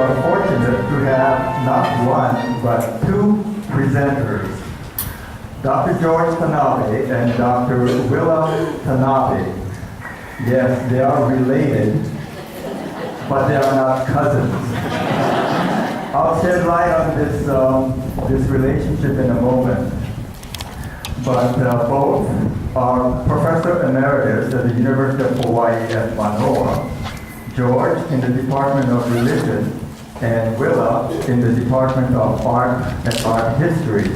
are fortunate to have not one, but two presenters, Dr. George Tanabe and Dr. Willa Tanabe. Yes, they are related, but they are not cousins. I'll shed light on this relationship in a moment. But both are Professor Emeritus at the University of Hawaii at Manoa, George in the Department of Religion, and Willa in the Department of Art and Art History.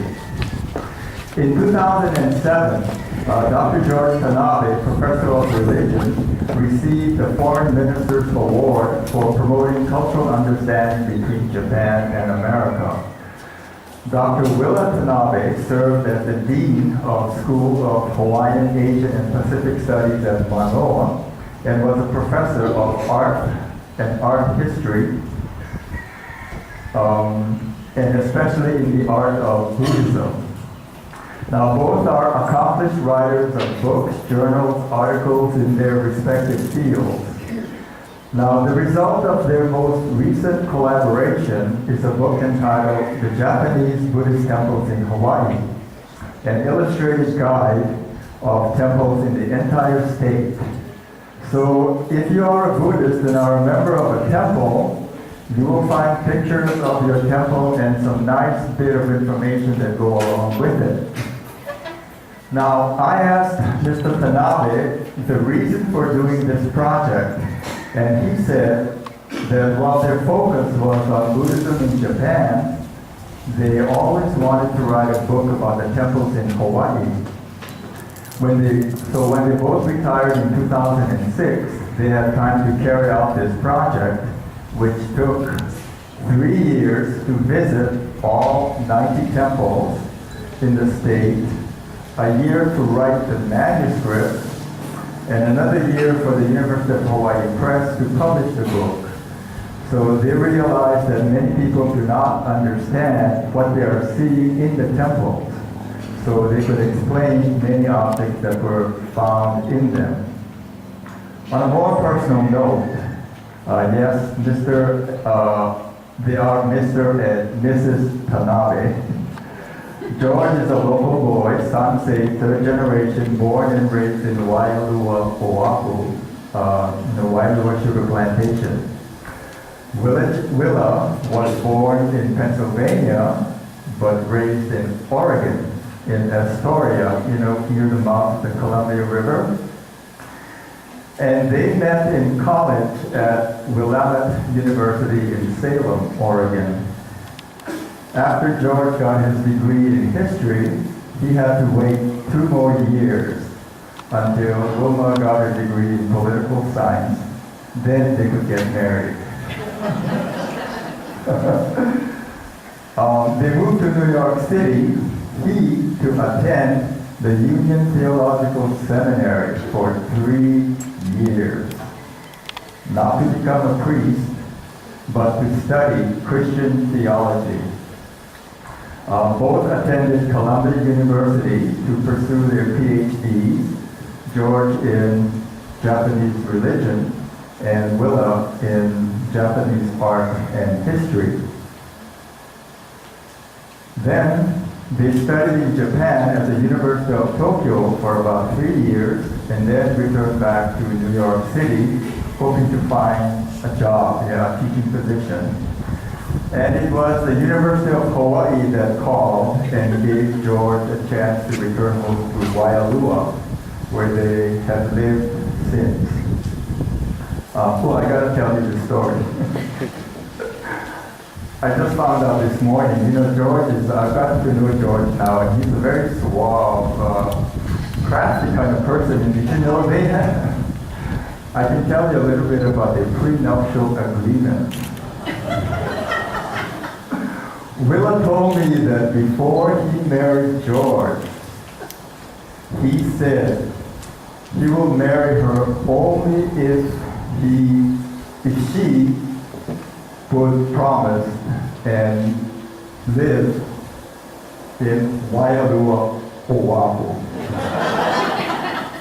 In 2007, Dr. George Tanabe, Professor of Religion, received the Foreign Minister's Award for promoting cultural understanding between Japan and America. Dr. Willa Tanabe served as the Dean of School of Hawaiian, Asian, and Pacific Studies at Manoa and was a professor of art and art history, and especially in the art of Buddhism. Now, both are accomplished writers of books, journals, articles in their respective fields. Now, the result of their most recent collaboration is a book entitled The Japanese Buddhist Temples in Hawaii, an illustrated guide of temples in the entire state. So, if you are a Buddhist and are a member of a temple, you will find pictures of your temple and some nice bit of information that go along with it. Now, I asked Mr. Tanabe the reason for doing this project, and he said that while their focus was on Buddhism in Japan, they always wanted to write a book about the temples in Hawaii. When they both retired in 2006, they had time to carry out this project, which took 3 years to visit all 90 temples in the state, a year to write the manuscript, and another year for the University of Hawaii Press to publish the book. So they realized that many people do not understand what they are seeing in the temples, so they could explain many objects that were found in them. On a more personal note, yes, they are Mr. and Mrs. Tanabe. George is a local boy, Sansei, third generation, born and raised in Wailua, Oahu, the Wailua sugar plantation. Willa was born in Pennsylvania, but raised in Oregon, in Astoria, near the mouth of the Columbia River. And they met in college at Willamette University in Salem, Oregon. After George got his degree in history, he had to wait 2 more years until Wilma got her degree in political science. Then they could get married. They moved to New York City, he to attend the Union Theological Seminary for 3 years. Not to become a priest, but to study Christian theology. Both attended Columbia University to pursue their PhDs, George in Japanese religion and Willa in Japanese art and history. Then they studied in Japan at the University of Tokyo for about 3 years and then returned back to New York City, hoping to find a job, a teaching position. And it was the University of Hawaii that called and gave George a chance to return home to Wailua, where they have lived since. I gotta tell you the story. I just found out this morning, George I've gotten to know George now, and he's a very suave, crafty kind of person. And did you know I can tell you a little bit about the prenuptial agreement. Willa told me that before he married George, he said he will marry her only if she would promise and live in Wailua, Oahu.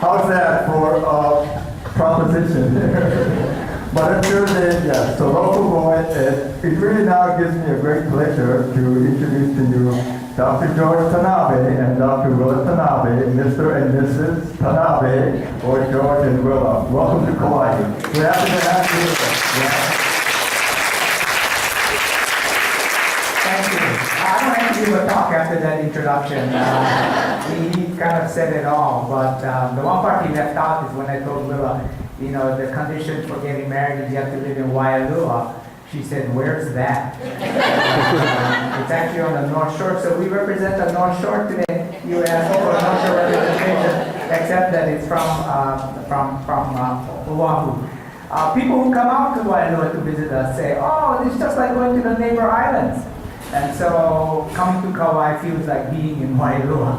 How's that for a proposition there? But I'm sure that, yeah, so local boy, it really now gives me a great pleasure to introduce to you Dr. George Tanabe and Dr. Willa Tanabe, Mr. and Mrs. Tanabe, or George and Willa. Welcome to Kauai. We're happy to have you here. Yeah. Thank you. I don't have to give a talk after that introduction. He kind of said it all, but the one part he left out is when I told Willa, you know, the conditions for getting married is you have to live in Waialua. She said, where's that? It's actually on the North Shore, so we represent the North Shore today. You asked for a North Shore representation, except that it's from Oahu. People who come out to Waialua to visit us say, oh, it's just like going to the neighbor islands. And so coming to Kauai feels like being in Waialua.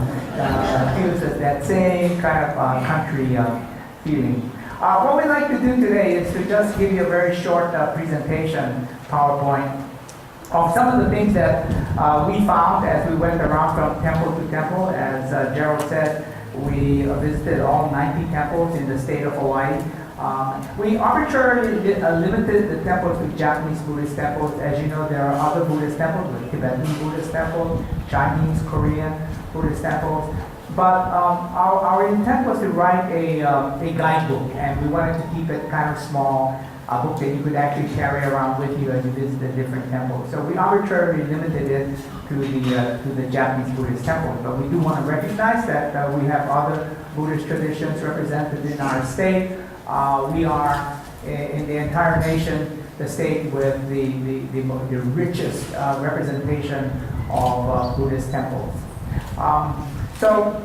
Feels that same kind of country feeling. What we'd like to do today is to just give you a very short presentation, PowerPoint, of some of the things that we found as we went around from temple to temple. As Gerald said, we visited all 90 temples in the state of Hawaii. We arbitrarily limited the temples to Japanese Buddhist temples. As you know, there are other Buddhist temples, like Tibetan Buddhist temples, Chinese, Korean Buddhist temples. But our intent was to write a guidebook, and we wanted to keep it kind of small, a book that you could actually carry around with you as you visit the different temples. So we arbitrarily limited it to the Japanese Buddhist temples. But we do want to recognize that we have other Buddhist traditions represented in our state. We are, in the entire nation, the state with the richest representation of Buddhist temples. So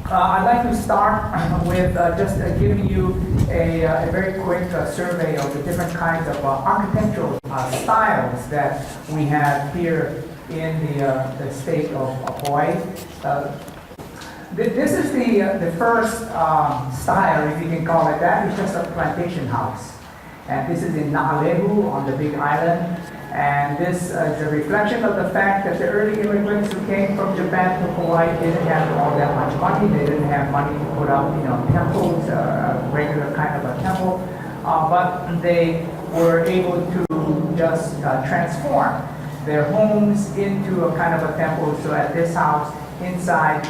I'd like to start with just giving you a very quick survey of the different kinds of architectural styles that we have here in the state of Hawaii. This is the first style, if you can call it that. It's just a plantation house. And this is in Na'alehu on the Big Island. And this is a reflection of the fact that the early immigrants who came from Japan to Hawaii didn't have all that much money. They didn't have money to put up, temples, a regular kind of a temple. But they were able to just transform their homes into a kind of a temple. So at this house, inside,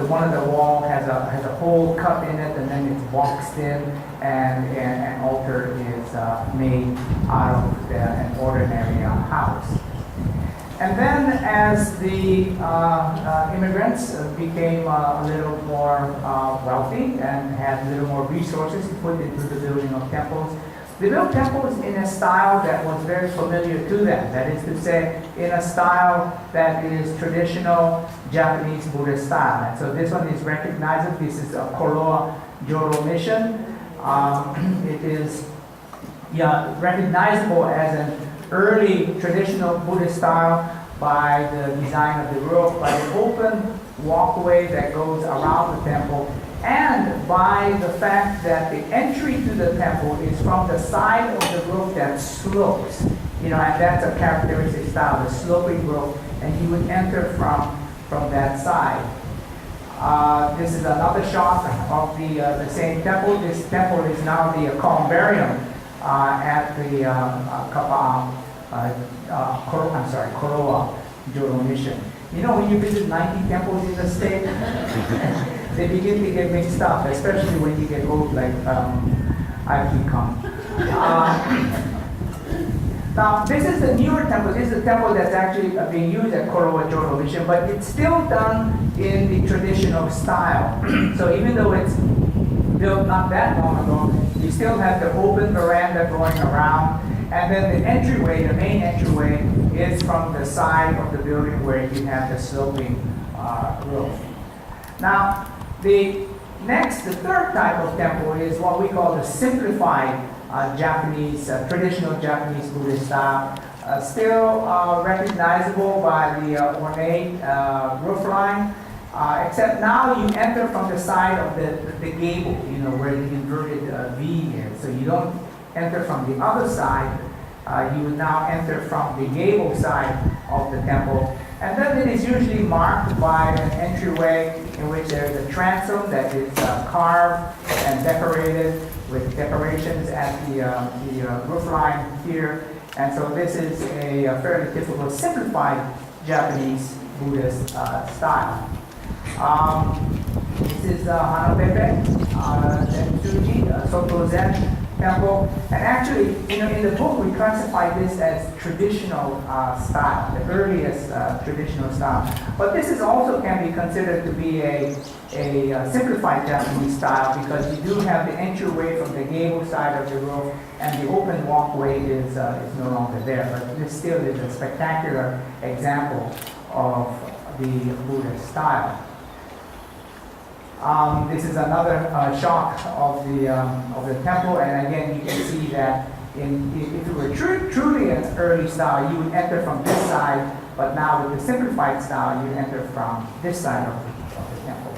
one of the walls has a hole cut in it, and then it's boxed in, and an altar is made out of an ordinary house. And then as the immigrants became a little more wealthy and had a little more resources to put into the building of temples, they built temples in a style that was very familiar to them. That is to say, in a style that is traditional Japanese Buddhist style. And so this one is recognizable. This is a Koroa Joro Mission. It is recognizable as an early traditional Buddhist style by the design of the roof, by the open walkway that goes around the temple, and by the fact that the entry to the temple is from the side of the roof that slopes. And that's a characteristic style, the sloping roof, and you would enter from that side. This is another shot of the same temple. This temple is now the columbarium at the Koroa Joro Mission. When you visit 90 temples in the state, they begin to get mixed up, especially when you get old, like I've become. Now, this is the newer temple. This is a temple that's actually being used at Koroa Joro Mission, but it's still done in the traditional style. So even though it's built not that long ago, you still have the open veranda going around, and then the entryway, the main entryway, is from the side of the building where you have the sloping roof. Now, the third type of temple is what we call the simplified Japanese, traditional Japanese Buddhist style. Still recognizable by the ornate roof line, except now you enter from the side of the gable, where the inverted V is. So you don't enter from the other side. You would now enter from the gable side of the temple, And then it is usually marked by an entryway in which there is a transom that is carved and decorated with decorations at the roof line here. And so this is a fairly typical simplified Japanese Buddhist style. This is Hanapepe, Zensuji, Soto Zen temple. And actually, in the book, we classify this as traditional style, the earliest traditional style. But this is also can be considered to be a simplified Japanese style because you do have the entryway from the gable side of the roof, and the open walkway is no longer there. But this still is a spectacular example of the Buddhist style. This is another shot of the temple, and again you can see that if it were truly an early style, you would enter from this side, but now with the simplified style, you enter from this side of the temple.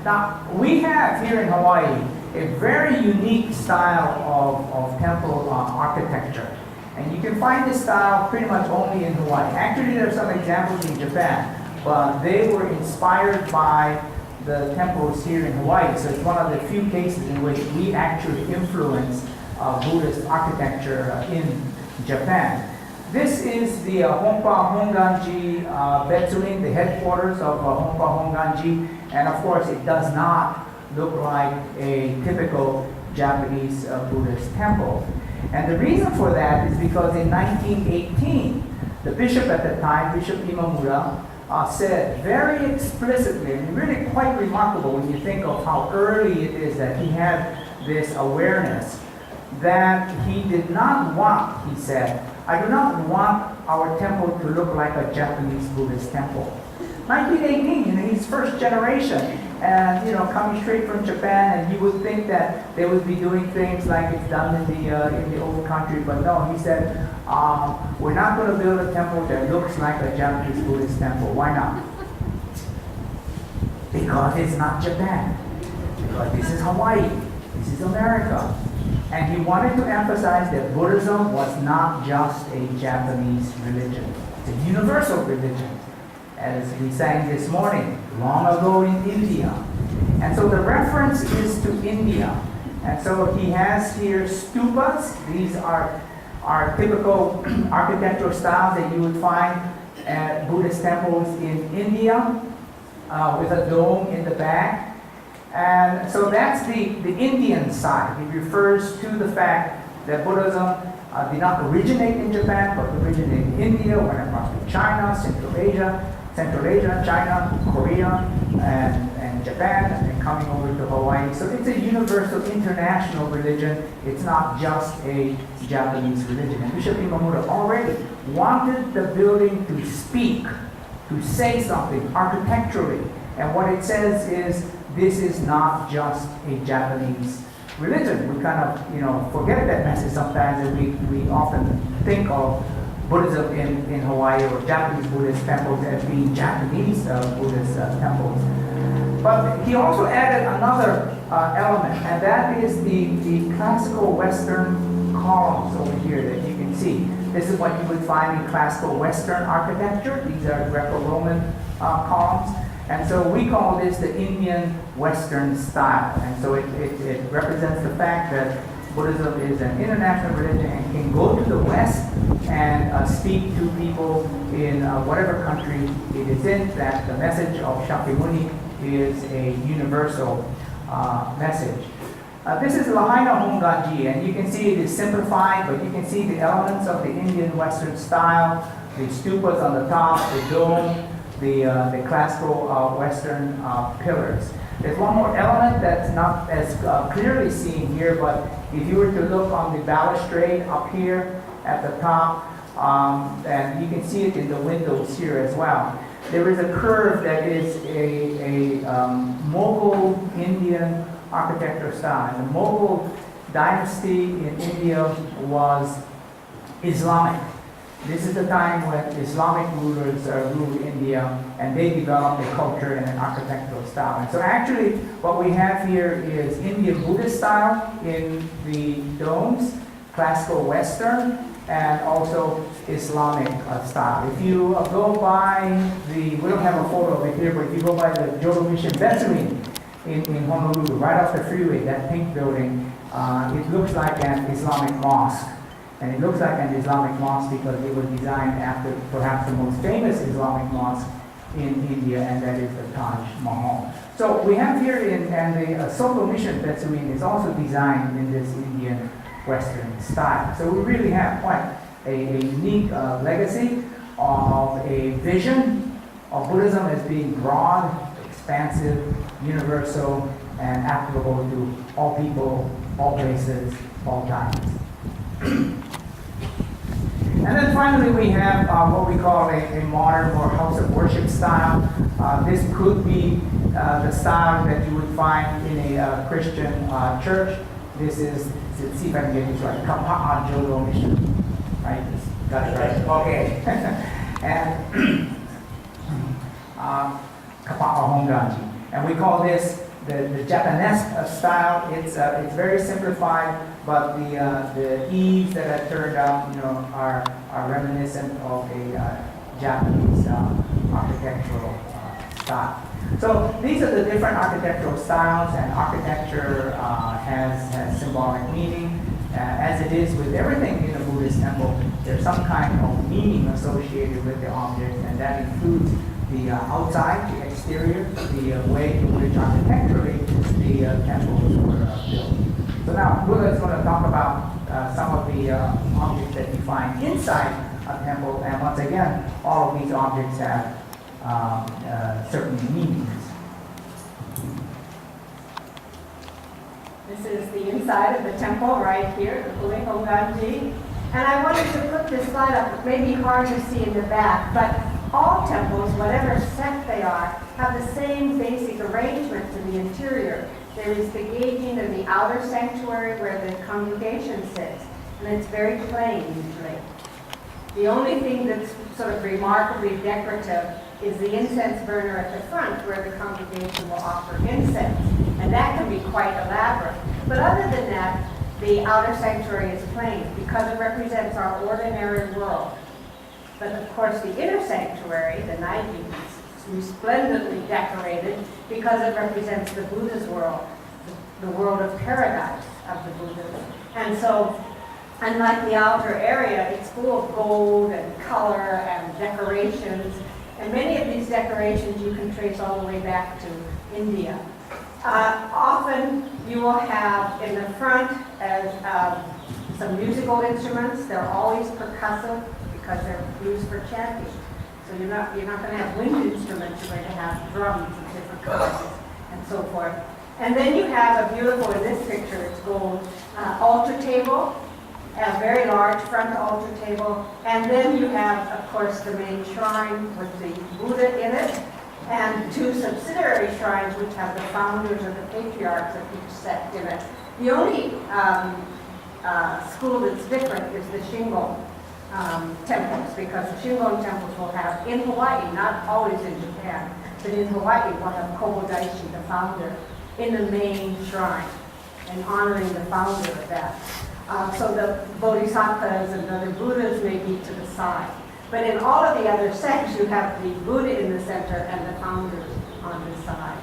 Now, we have here in Hawaii a very unique style of temple architecture. And you can find this style pretty much only in Hawaii. Actually, there are some examples in Japan, but they were inspired by the temples here in Hawaii. So it's one of the few cases in which we actually influence Buddhist architecture in Japan. This is the Hongwanji Betsuin, the headquarters of Hongwanji, and of course it does not look like a typical Japanese Buddhist temple. And the reason for that is because in 1918, the bishop at the time, Bishop Imamura, said very explicitly, and really quite remarkable when you think of how early it is that he had this awareness, that he did not want, he said, I do not want our temple to look like a Japanese Buddhist temple. 1918, he's first generation, and coming straight from Japan, and you would think that they would be doing things like it's done in the old country, but no, he said, we're not going to build a temple that looks like a Japanese Buddhist temple. Why not? Because it's not Japan. Because this is Hawaii. This is America. And he wanted to emphasize that Buddhism was not just a Japanese religion. It's a universal religion. As we sang this morning, long ago in India. And so the reference is to India. And so he has here stupas. These are typical architectural styles that you would find at Buddhist temples in India, with a dome in the back. And so that's the Indian side. It refers to the fact that Buddhism did not originate in Japan, but originated in India, went across to China, Central Asia, China, Korea, and Japan, and then coming over to Hawaii. So it's a universal international religion. It's not just a Japanese religion. And Bishop Imamura already wanted the building to speak, to say something architecturally. And what it says is, this is not just a Japanese religion. We kind of, forget that message sometimes, and we often think of Buddhism in Hawaii or Japanese Buddhist temples as being Japanese Buddhist temples. But he also added another element, and that is the classical Western columns over here that you can see. This is what you would find in classical Western architecture. These are Greco-Roman columns. And so we call this the Indian Western style. And so it represents the fact that Buddhism is an international religion and can go to the West and speak to people in whatever country it is in, that the message of Shakyamuni is a universal message. This is Lahaina Hongwanji, and you can see it is simplified, but you can see the elements of the Indian Western style, the stupas on the top, the dome, the classical Western pillars. There's one more element that's not as clearly seen here, but if you were to look on the balustrade up here at the top, and you can see it in the windows here as well, there is a curve that is a Mughal Indian architecture style. And the Mughal dynasty in India was Islamic. This is the time when Islamic rulers ruled India, and they developed a culture and an architectural style. And so actually what we have here is Indian Buddhist style in the domes, classical Western, and also Islamic style. If you go by we don't have a photo of it here, but if you go by the Jodo Mission Betsuin in Honolulu, right off the freeway, that pink building, it looks like an Islamic mosque. And it looks like an Islamic mosque because it was designed after perhaps the most famous Islamic mosque in India, and that is the Taj Mahal. So we have here and the Soto Mission Betsuin is also designed in this Indian Western style. So we really have quite a unique legacy of a vision of Buddhism as being broad, expansive, universal, and applicable to all people, all places, all times. And then finally we have what we call a modern or house of worship style. This could be the style that you would find in a Christian church. This is, let's see if I can get this right, Kapa'a Jodo Mission. Right? Got it right? Okay. And Kapa'a Hongwanji. And we call this the Japanese style. It's very simplified, but the eaves that are turned out, are reminiscent of a Japanese architectural style. So these are the different architectural styles, and architecture has symbolic meaning. As it is with everything in a Buddhist temple, there's some kind of meaning associated with the objects, and that includes the outside, the exterior, the way in which architecturally the temples were built. So now Buddha is going to talk about some of the objects that you find inside a temple, and once again, all of these objects have certain meanings. This is the inside of the temple right here, the Lihue Hongwanji. And I wanted to put this slide up. It may be hard to see in the back, but all temples, whatever sect they are, have the same basic arrangement to the interior. There is the gating of the outer sanctuary where the congregation sits, and it's very plain usually. The only thing that's sort of remarkably decorative is the incense burner at the front where the congregation will offer incense, and that can be quite elaborate. But other than that, the outer sanctuary is plain because it represents our ordinary world. But of course the inner sanctuary, the Nike, is resplendently decorated because it represents the Buddha's world, the world of paradise of the Buddha. And so, unlike the outer area, it's full of gold and color and decorations. And many of these decorations you can trace all the way back to India. Often you will have in the front some musical instruments. They're always percussive because they're used for chanting. So you're not going to have wind instruments. You're going to have drums of different kinds and so forth. And then you have a beautiful, in this picture, it's gold, altar table. A very large front altar table, and then you have, of course, the main shrine with the Buddha in it, and two subsidiary shrines which have the founders or the patriarchs of each sect in it. The only school that's different is the Shingon temples, because the Shingon temples will have, in Hawaii, not always in Japan, but in Hawaii will have Kobodaishi, the founder, in the main shrine, and honoring the founder of that. So the bodhisattvas and the other Buddhas may be to the side. But in all of the other sects, you have the Buddha in the center and the founders on the side.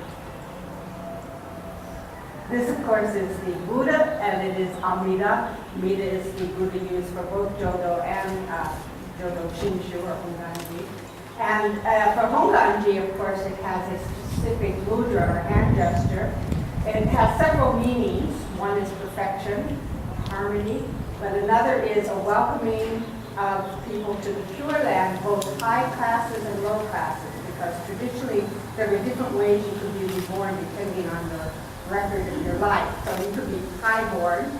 This, of course, is the Buddha, and it is Amida. Amida is the Buddha used for both Jodo and Jodo Shinshu or Hongwanji. And for Hongwanji, of course, it has a specific mudra or hand gesture. It has several meanings. One is perfection, harmony, but another is a welcoming of people to the Pure Land, both high classes and low classes, because traditionally there were different ways you could be reborn depending on the record of your life. So you could be highborn,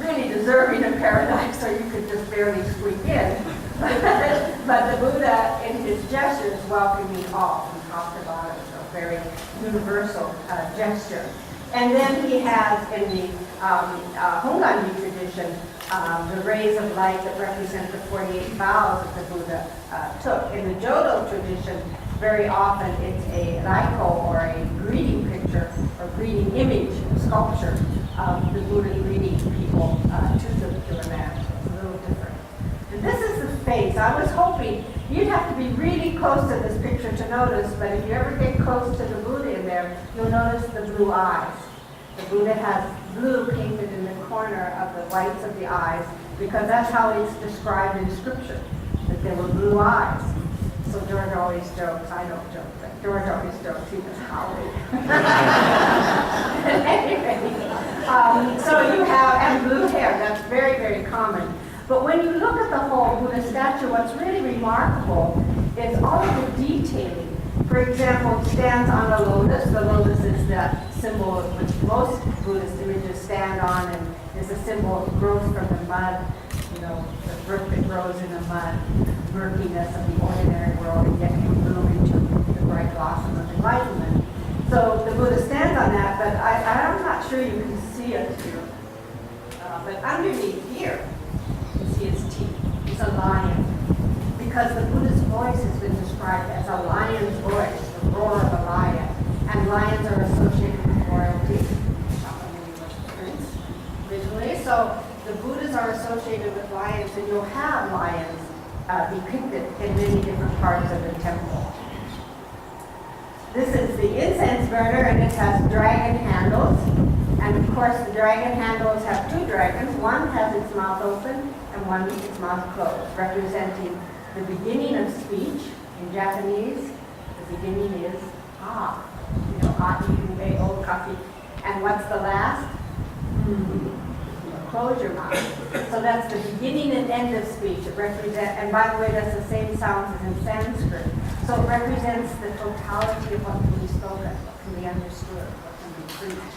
really deserving of paradise, so you could just barely squeak in. But the Buddha, in his gestures, welcoming all. He talked about it, so very universal gesture. And then he has, in the Hongwanji tradition, the rays of light that represent the 48 vows that the Buddha took. In the Jodo tradition, very often it's a raiko, or a greeting picture, or greeting image, sculpture of the Buddha greeting people to the Pure Land. So it's a little different. And this is the face. I was hoping you'd have to be really close to this picture to notice, but if you ever get close to the Buddha in there, you'll notice the blue eyes. The Buddha has blue painted in the corner of the whites of the eyes because that's how it's described in scripture, that there were blue eyes. So George always jokes, I don't joke, but George always jokes, he was howling. Anyway, so you have, and blue hair, that's very, very common. But when you look at the whole Buddha statue, what's really remarkable is all of the detailing. For example, it stands on a lotus. The lotus is the symbol which most Buddhist images stand on, and is a symbol of growth from the mud, you know, the brook that grows in the mud, murkiness of the ordinary world, and yet can bloom into the bright blossom of enlightenment. So the Buddha stands on that, but I'm not sure you can see it here. But underneath here, you see his teeth. He's a lion. Because the Buddha's voice has been described as a lion's voice, the roar of a lion. And lions are associated with royalty. Shakyamuni was a prince originally. So the Buddhas are associated with lions, and you'll have lions depicted in many different parts of the temple. This is the incense burner, and it has dragon handles. And of course, the dragon handles have two dragons. One has its mouth open, and one its mouth closed, representing the beginning of speech. In Japanese, the beginning is ah, you know, A-E-U-A-O, coffee. And what's the last? Close your mouth. So that's the beginning and end of speech. It represents, and by the way, that's the same sounds as in Sanskrit. So it represents the totality of what can be spoken, what can be understood, what can be preached.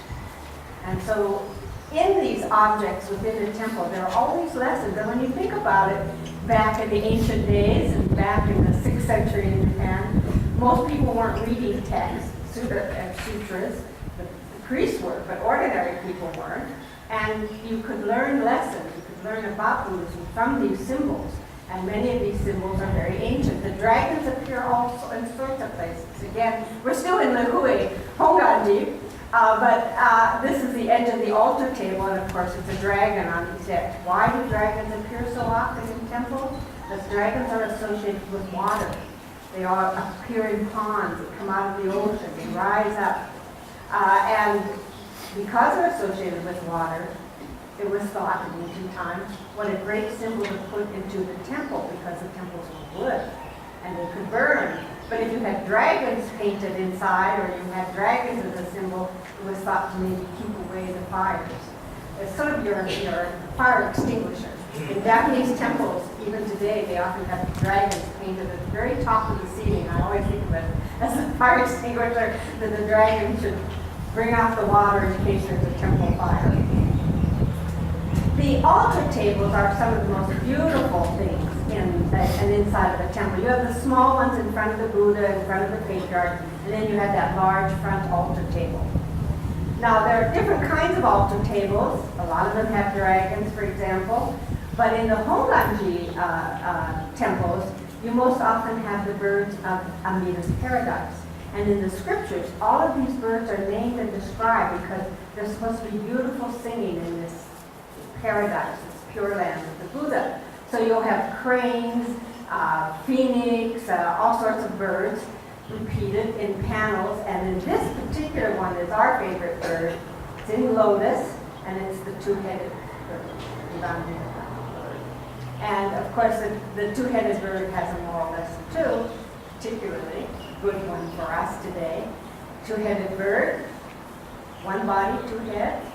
And so in these objects within the temple, there are always lessons. And when you think about it, back in the ancient days and back in the 6th century in Japan, most people weren't reading texts, sutras. The priests were, but ordinary people weren't. And you could learn lessons. You could learn about Buddhism from these symbols. And many of these symbols are very ancient. The dragons appear also in sorts of places. Again, we're still in Lihue, Hongwanji. But this is the edge of the altar table, and of course it's a dragon on each edge. Why do dragons appear so often in temples? Because dragons are associated with water. They all appear in ponds, they come out of the ocean, they rise up. And because they're associated with water, it was thought in ancient times what a great symbol to put into the temple, because the temples were wood and they could burn. But if you had dragons painted inside, or you had dragons as a symbol, it was thought to maybe keep away the fires. It's sort of your fire extinguisher. In Japanese temples, even today, they often have dragons painted at the very top of the ceiling. I always think of it as a fire extinguisher, that the dragon should bring out the water in case there's a temple fire. The altar tables are some of the most beautiful things in an inside of a temple. You have the small ones in front of the Buddha, in front of the patriarch, and then you have that large front altar table. Now, there are different kinds of altar tables. A lot of them have dragons, for example. But in the Hongwanji temples, you most often have the birds of Amita's paradise. And in the scriptures, all of these birds are named and described because there's supposed to be beautiful singing in this paradise, this pure land of the Buddha. So you'll have cranes, phoenix, all sorts of birds repeated in panels. And in this particular one is our favorite bird. It's in lotus, and it's the two-headed bird. And of course, the two-headed bird has a moral lesson too, particularly a good one for us today. Two-headed bird, one body, two heads,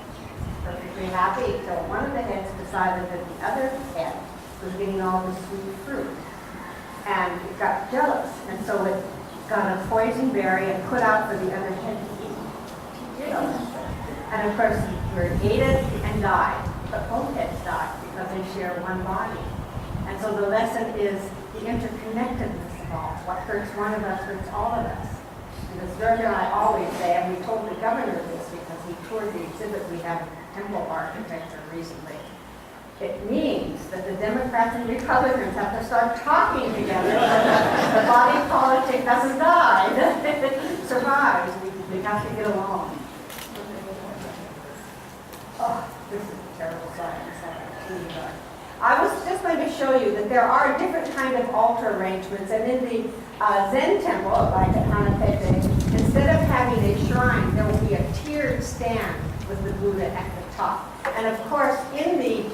perfectly happy until one of the heads decided that the other head was getting all the sweet fruit. And it got jealous, and so it got a poison berry and put out for the other head to eat. And of course, the bird ate it and died. But both heads died because they share one body. And so the lesson is the interconnectedness of all. What hurts one of us hurts all of us. And as George and I always say, and we told the governor this because he toured the exhibit we have in temple architecture recently, it means that the Democrats and Republicans have to start talking together so that the body politic doesn't die, it survives. We have to get along. Oh, this is a terrible science. I was just going to show you that there are different kind of altar arrangements, and in the Zen temple, like at Tanabe, instead of having a shrine, there will be a tiered stand with the Buddha at the top. And of course, in the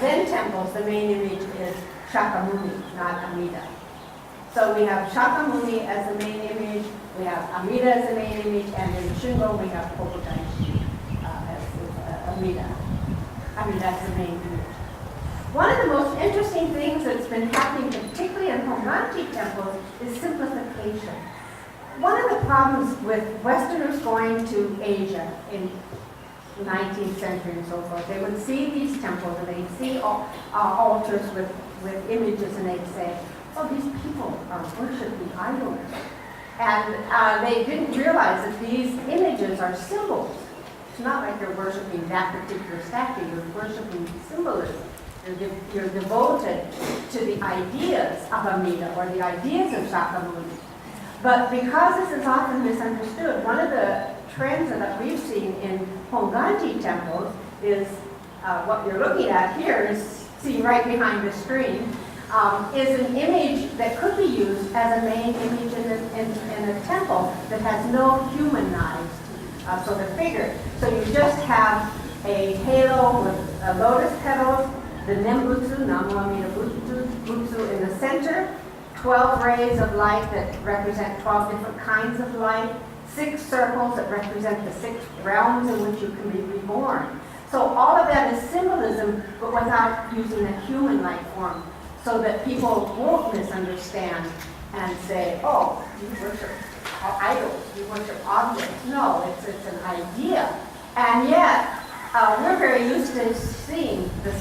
Zen temples, the main image is Shakyamuni, not Amida. So we have Shakyamuni as the main image, we have Amida as the main image, and in Shingon we have Kokodaishi as Amida. That's the main image. One of the most interesting things that's been happening, particularly in Hongwanji temples, is simplification. One of the problems with Westerners going to Asia in the 19th century and so forth, they would see these temples and they'd see altars with images, and they'd say, oh, these people are worshiping idols. And they didn't realize that these images are symbols. It's not like you're worshiping that particular statue, you're worshiping symbolism. You're devoted to the ideas of Amida or the ideas of Shakyamuni. But because this is often misunderstood, one of the trends that we've seen in Hongwanji temples is what you're looking at here is seen right behind the screen, is an image that could be used as a main image in a temple that has no humanized sort of figure. So you just have a halo with lotus petals, the Nembutsu, Namu Amida Butsu in the center, 12 rays of light that represent 12 different kinds of light, 6 circles that represent the 6 realms in which you can be reborn. So all of that is symbolism, but without using a human-like form, so that people won't misunderstand and say, oh, you worship idols, you worship objects. No, it's an idea. And yet, we're very used to seeing the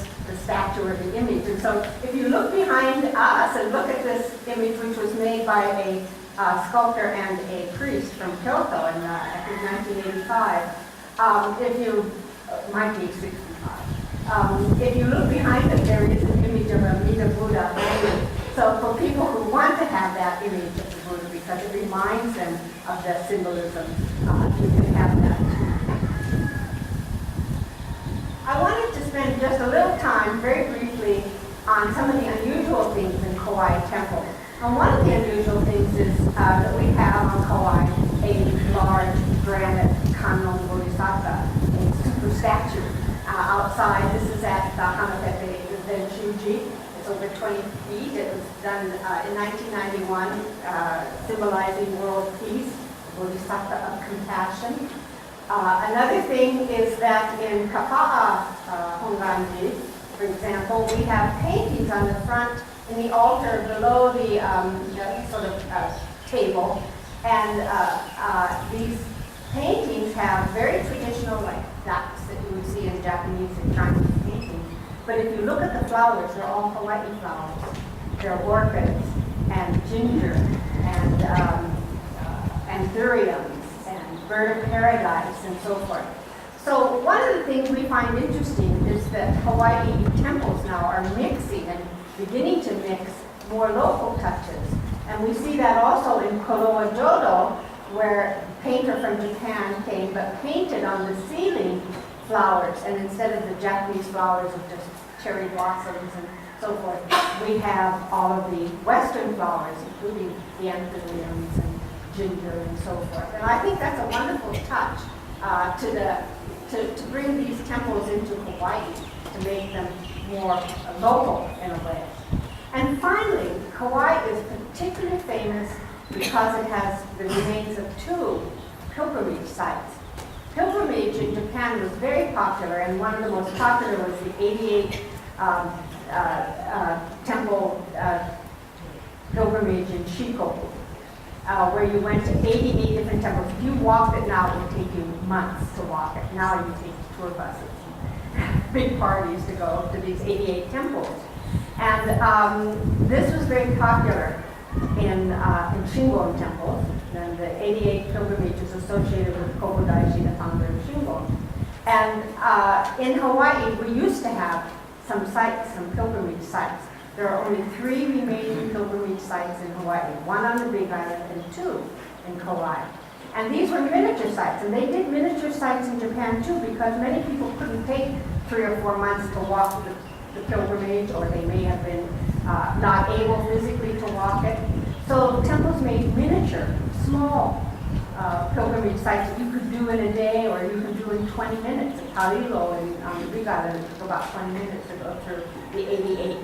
statue or the image. And so if you look behind us and look at this image, which was made by a sculptor and a priest from Kyoto in, I think, 1985, if you, might be 65. If you look behind it, there is an image of a Amida Buddha. So for people who want to have that image of the Buddha, because it reminds them of the symbolism, you can have that. I wanted to spend just a little time, very briefly, on some of the unusual things in Kauai temples. And one of the unusual things is that we have on Kauai a large granite Kannon Bodhisattva, a super statue outside. This is at the Hanapepe Zen-shuji. It's over 20 feet. It was done in 1991, symbolizing world peace, Bodhisattva of compassion. Another thing is that in Kapa'a Hongwanji, for example, we have paintings on the front in the altar below the sort of table, and these paintings have very traditional, like ducks that you would see in Japanese and Chinese paintings. But if you look at the flowers, they're all Hawaii flowers. They're orchids and ginger and durians, bird of paradise, and so forth. So one of the things we find interesting is that Hawaii temples now are mixing and beginning to mix more local touches. And we see that also in Koloa Jodo, where a painter from Japan came but painted on the ceiling flowers, and instead of the Japanese flowers of just cherry blossoms and so forth, we have all of the Western flowers, including the anthuriums and ginger and so forth. And I think that's a wonderful touch to bring these temples into Hawaii, to make them more local in a way. And finally, Kauai is particularly famous because it has the remains of 2 pilgrimage sites. Pilgrimage in Japan was very popular, and one of the most popular was the 88 temple pilgrimage in Shikoku. Where you went to 88 different temples. If you walked it now, it would take you months to walk it. Now you take tour buses, big parties to go to these 88 temples. And this was very popular in Shingon temples. And the 88 pilgrimages associated with Kokodaishi, the founder of Shingon. And in Hawaii, we used to have some sites, some pilgrimage sites. There are only 3 remaining pilgrimage sites in Hawaii, 1 on the Big Island and 2 in Kauai. And these were miniature sites, and they did miniature sites in Japan too, because many people couldn't take 3 or 4 months to walk the the pilgrimage, or they may have been not able physically to walk it. So temples made miniature, small pilgrimage sites that you could do in a day, or you could do in 20 minutes. At Harilo and Big Island, it took about 20 minutes to go through the 88.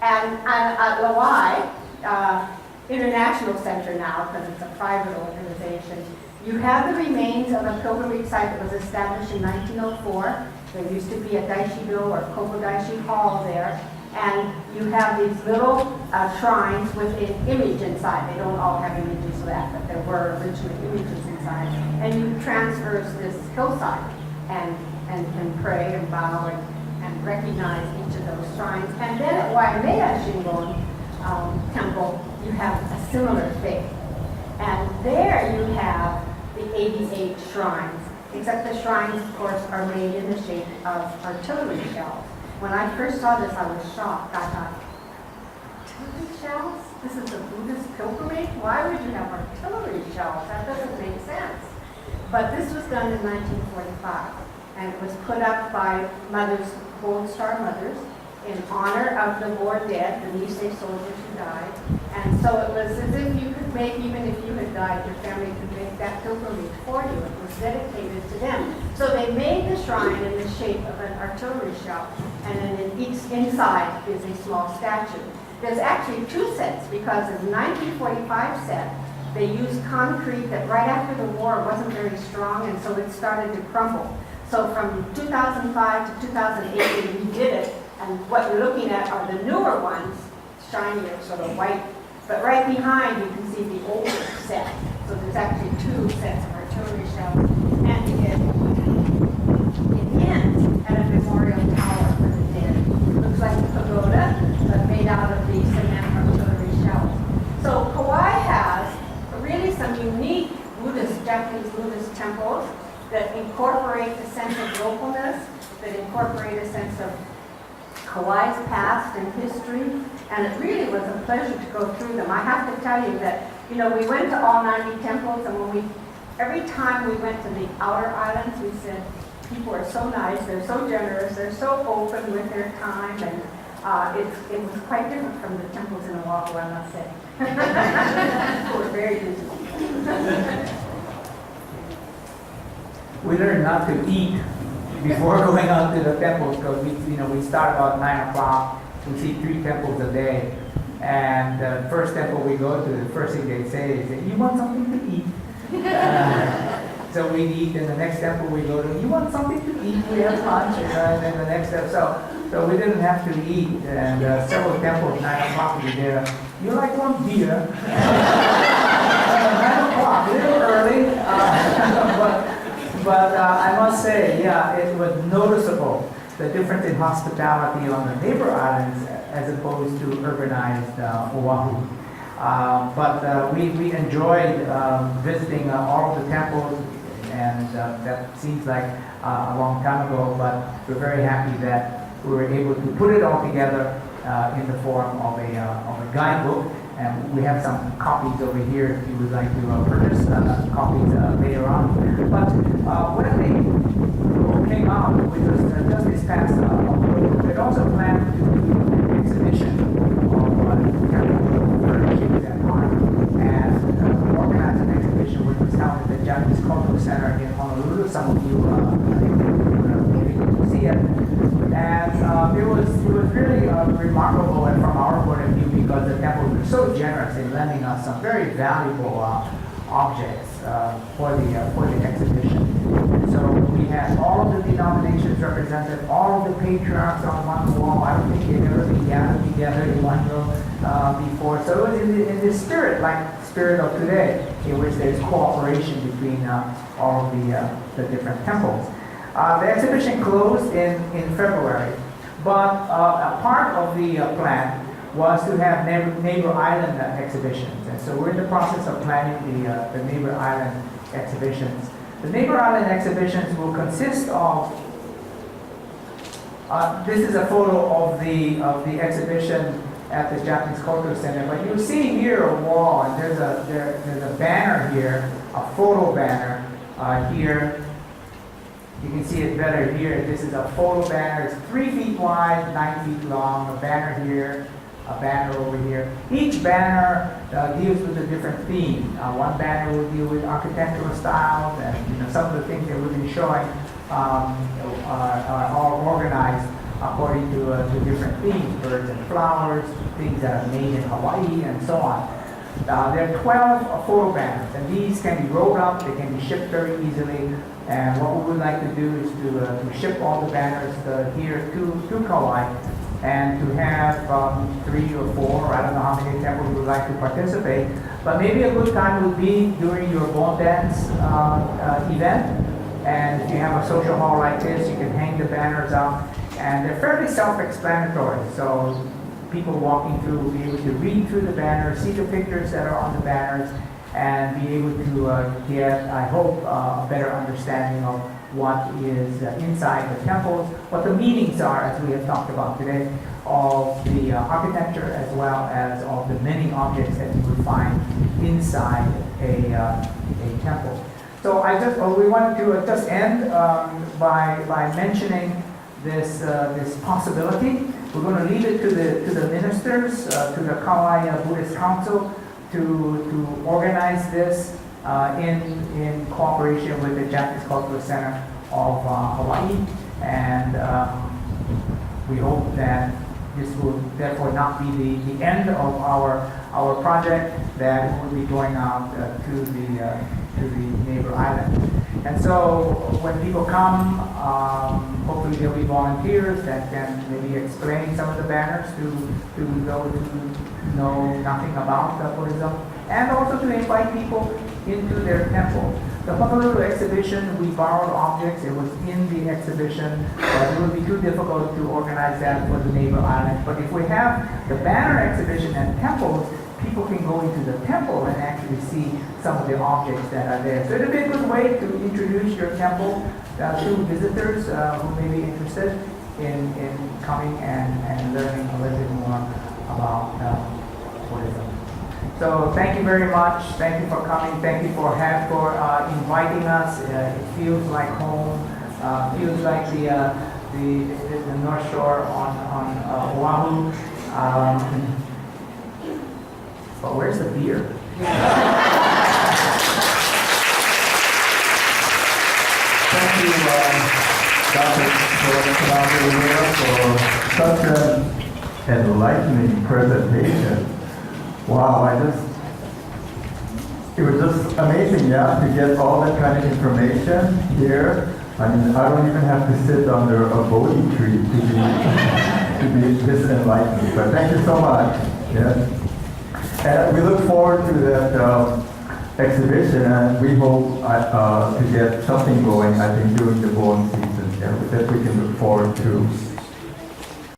And at Lihue, International Center now, because it's a private organization, you have the remains of a pilgrimage site that was established in 1904. There used to be a Daishido or Kokodaishi Hall there. And you have these little shrines with an image inside. They don't all have images of that, but there were originally images inside. And you traverse this hillside and pray and bow and recognize each of those shrines. And then at Waimea Shingon Temple, you have a similar faith. And there you have the 88 shrines, except the shrines, of course, are made in the shape of artillery shells. When I first saw this, I was shocked. I thought, artillery shells? This is a Buddhist pilgrimage? Why would you have artillery shells? That doesn't make sense. But this was done in 1945, and it was put up by mothers, Gold Star mothers, in honor of the war dead, the Nisei soldiers who died. And so it was as if you could make, even if you had died, your family could make that pilgrimage for you. It was dedicated to them. So they made the shrine in the shape of an artillery shell, and then in each inside is a small statue. There's actually two sets, because in the 1945 set, they used concrete that right after the war wasn't very strong, and so it started to crumble. So from 2005 to 2008, they redid it. And what you're looking at are the newer ones, shinier, sort of white. But right behind, you can see the older set. So there's actually two sets of artillery shells. And it ends at a memorial tower for the dead. It looks like a pagoda, but made out of the cement artillery shells. So Kauai has really some unique Japanese Buddhist temples that incorporate a sense of localness, that incorporate a sense of Kauai's past and history, and it really was a pleasure to go through them. I have to tell you that, we went to all 90 temples, and every time we went to the outer islands, we said, people are so nice, they're so generous, they're so open with their time, and it was quite different from the temples in Oahu, I must say. People were very busy. We learned not to eat before going out to the temples, because we start about 9 o'clock. We see 3 temples a day, and the first temple we go to, the first thing they say is, "You want something to eat?" So we eat. And the next temple we go to, "You want something to eat?" We have lunch, and then the next step. So we didn't have to eat, and several temples 9 o'clock we there. "You like one beer?" 9 o'clock, a little early, but I must say, it was noticeable, the difference in hospitality on the neighbor islands as opposed to urbanized Oahu. But we enjoyed visiting all of the temples, and that seems like a long time ago, but we're very happy that we were able to put it all together in the form of a guidebook. And we have some copies over here if you would like to purchase copies later on. But when they came out, which was just this past October, it also planned to do an exhibition of temple furnishings and art, and organized an exhibition which was held at the Japanese Cultural Center in Honolulu. Some of you were able to see it. And it was really remarkable from our point of view, because the temples were so generous in lending us some very valuable objects for the exhibition. And so we had all of the denominations represented, all of the patriarchs on one wall. I don't think they'd ever been gathered together in one room before. So it was in this spirit, like the spirit of today, in which there's cooperation between all of the different temples. The exhibition closed in February, but a part of the plan was to have neighbor island exhibitions, and so we're in the process of planning the neighbor island exhibitions. The neighbor island exhibitions will consist of. This is a photo of the exhibition at the Japanese Cultural Center, but you'll see here a wall, and there's a banner here, a photo banner here. You can see it better here. This is a photo banner. It's 3 feet wide, 9 feet long. A banner here, a banner over here. Each banner deals with a different theme. One banner will deal with architectural styles, and some of the things that we've been showing are all organized according to different themes, birds and flowers, things that are made in Hawaii, and so on. There are 12 photo banners, and these can be rolled up, they can be shipped very easily, and what we would like to do is to ship all the banners here to Kauai, and to have 3 or 4, I don't know how many temples would like to participate, but maybe a good time would be during your bone dance event, and if you have a social hall like this, you can hang the banners up, and they're fairly self-explanatory, so people walking through will be able to read through the banners, see the pictures that are on the banners, and be able to get, I hope, a better understanding of what is inside the temples, what the meanings are, as we have talked about today, of the architecture, as well as of the many objects that you would find inside a temple. So we wanted to just end by mentioning this possibility. We're going to leave it to the ministers, to the Kauai Buddhist Council, to organize this in cooperation with the Japanese Cultural Center of Hawaii, and we hope that this will therefore not be the end of our project, that will be going out to the neighbor island. And so when people come, hopefully there'll be volunteers that can maybe explain some of the banners to those who know nothing about Buddhism, and also to invite people into their temple. The Honolulu exhibition, we borrowed objects. It was in the exhibition, but it would be too difficult to organize that for the neighbor islands. But if we have the banner exhibition at temples, people can go into the temple and actually see some of the objects that are there. So it'll be a good way to introduce your temple to visitors who may be interested in coming and learning a little bit more about Buddhism. So thank you very much. Thank you for coming. Thank you for inviting us. It feels like home. Feels like the North Shore on Oahu. But where's the beer? Thank you, Dr. Tanabe, for such an enlightening presentation. Wow, it was just amazing, to get all that kind of information here. I mean, I don't even have to sit under a Bodhi tree to be this enlightened. But thank you so much. Yes. And we look forward to that exhibition, and we hope to get something going, I think, during the bone season, that we can look forward to.